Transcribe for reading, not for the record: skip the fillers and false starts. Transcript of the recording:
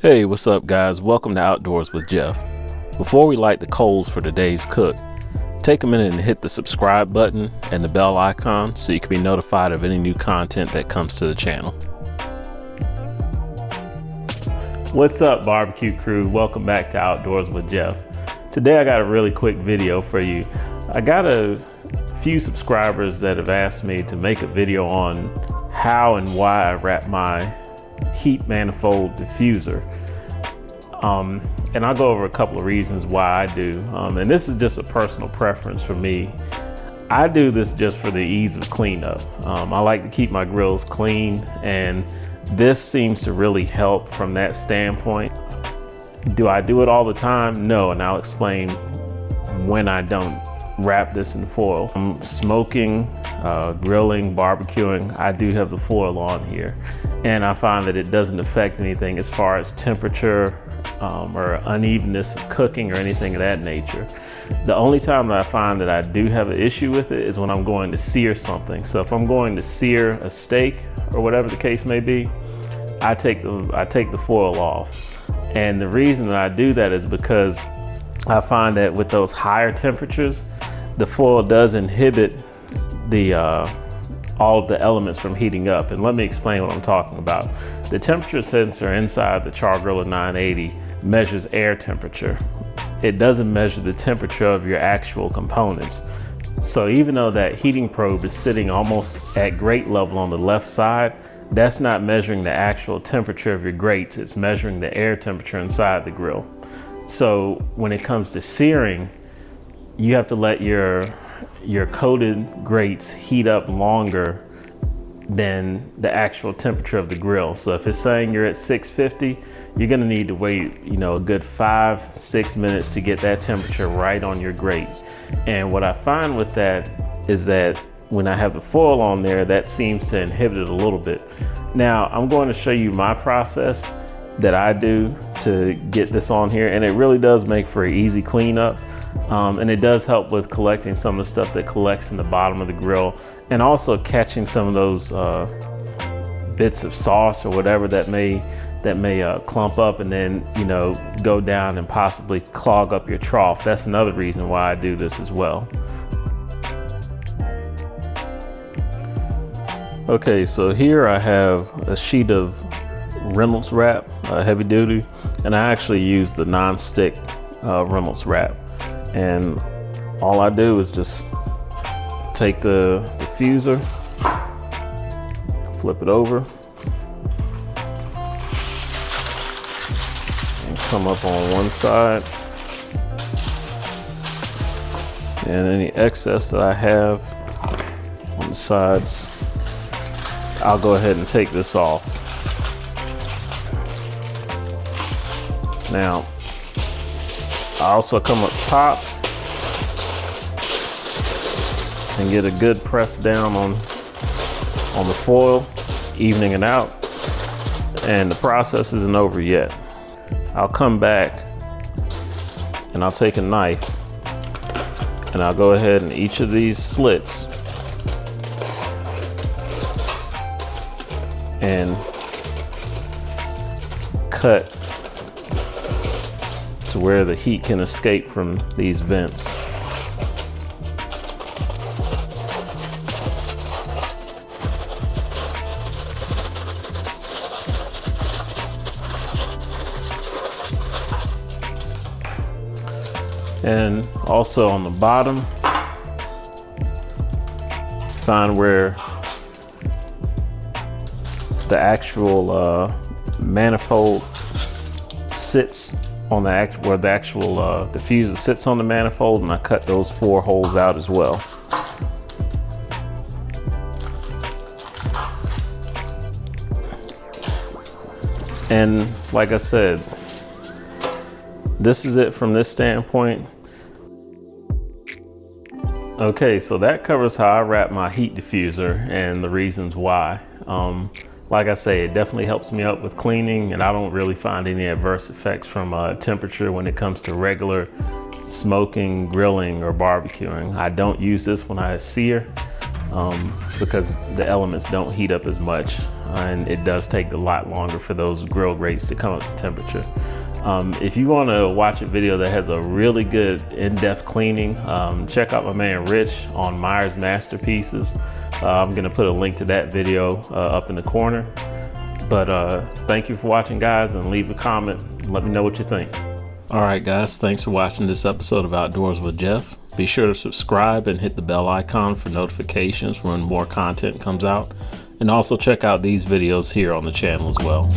Hey, what's up guys? Welcome to Outdoors with Jeff. Before we light the coals for today's cook, take a minute and hit the subscribe button and the bell icon so you can be notified of any new content that comes to the channel. What's up barbecue crew? Welcome back to Outdoors with Jeff. Today I got a really quick video for you. I got a few subscribers that have asked me to make a video on how and why I wrap my heat manifold diffuser. And I'll go over a couple of reasons why I do. And this is just a personal preference for me. I do this just for the ease of cleanup. I like to keep my grills clean, and this seems to really help from that standpoint. Do I do it all the time? No, and I'll explain when I don't wrap this in foil. I'm smoking, grilling, barbecuing. I do have the foil on here, and I find that it doesn't affect anything as far as temperature or unevenness of cooking or anything of that nature. The only time that I find that I do have an issue with it is when I'm going to sear something. So if I'm going to sear a steak or whatever the case may be, I take the foil off. And the reason that I do that is because I find that with those higher temperatures, the foil does inhibit the all of the elements from heating up. And let me explain what I'm talking about. The temperature sensor inside the Char-Griller 980 measures air temperature. It doesn't measure the temperature of your actual components. So even though that heating probe is sitting almost at grate level on the left side, that's not measuring the actual temperature of your grates. It's measuring the air temperature inside the grill. So when it comes to searing, you have to let your coated grates heat up longer than the actual temperature of the grill. So if it's saying you're at 650, you're gonna need to wait, a good 5-6 minutes to get that temperature right on your grate. And what I find with that is that when I have the foil on there, that seems to inhibit it a little bit. Now, I'm going to show you my process that I do to get this on here, and it really does make for an easy cleanup. And it does help with collecting some of the stuff that collects in the bottom of the grill, and also catching some of those bits of sauce or whatever that may clump up and then go down and possibly clog up your trough. That's another reason why I do this as well. Okay, so here I have a sheet of Reynolds wrap, heavy duty, and I actually use the non-stick Reynolds wrap. And all I do is just take the diffuser, flip it over, and come up on one side. And any excess that I have on the sides, I'll go ahead and take this off. Now, I also come up top and get a good press down on the foil, evening it out, and the process isn't over yet. I'll come back and I'll take a knife and I'll go ahead and each of these slits and cut to where the heat can escape from these vents. And also on the bottom, find where the actual manifold sits on where the actual diffuser sits on the manifold, and I cut those 4 holes out as well. And like I said, this is it from this standpoint. Okay, so that covers how I wrap my heat diffuser and the reasons why. Like I say, it definitely helps me out with cleaning, and I don't really find any adverse effects from temperature when it comes to regular smoking, grilling, or barbecuing. I don't use this when I sear because the elements don't heat up as much. and it does take a lot longer for those grill grates to come up to temperature. If you want to watch a video that has a really good in-depth cleaning, check out my man Rich on Myers Masterpieces. I'm going to put a link to that video up in the corner. But thank you for watching, guys, and leave a comment. Let me know what you think. All right, guys, thanks for watching this episode of Outdoors with Jeff. Be sure to subscribe and hit the bell icon for notifications when more content comes out. And also check out these videos here on the channel as well.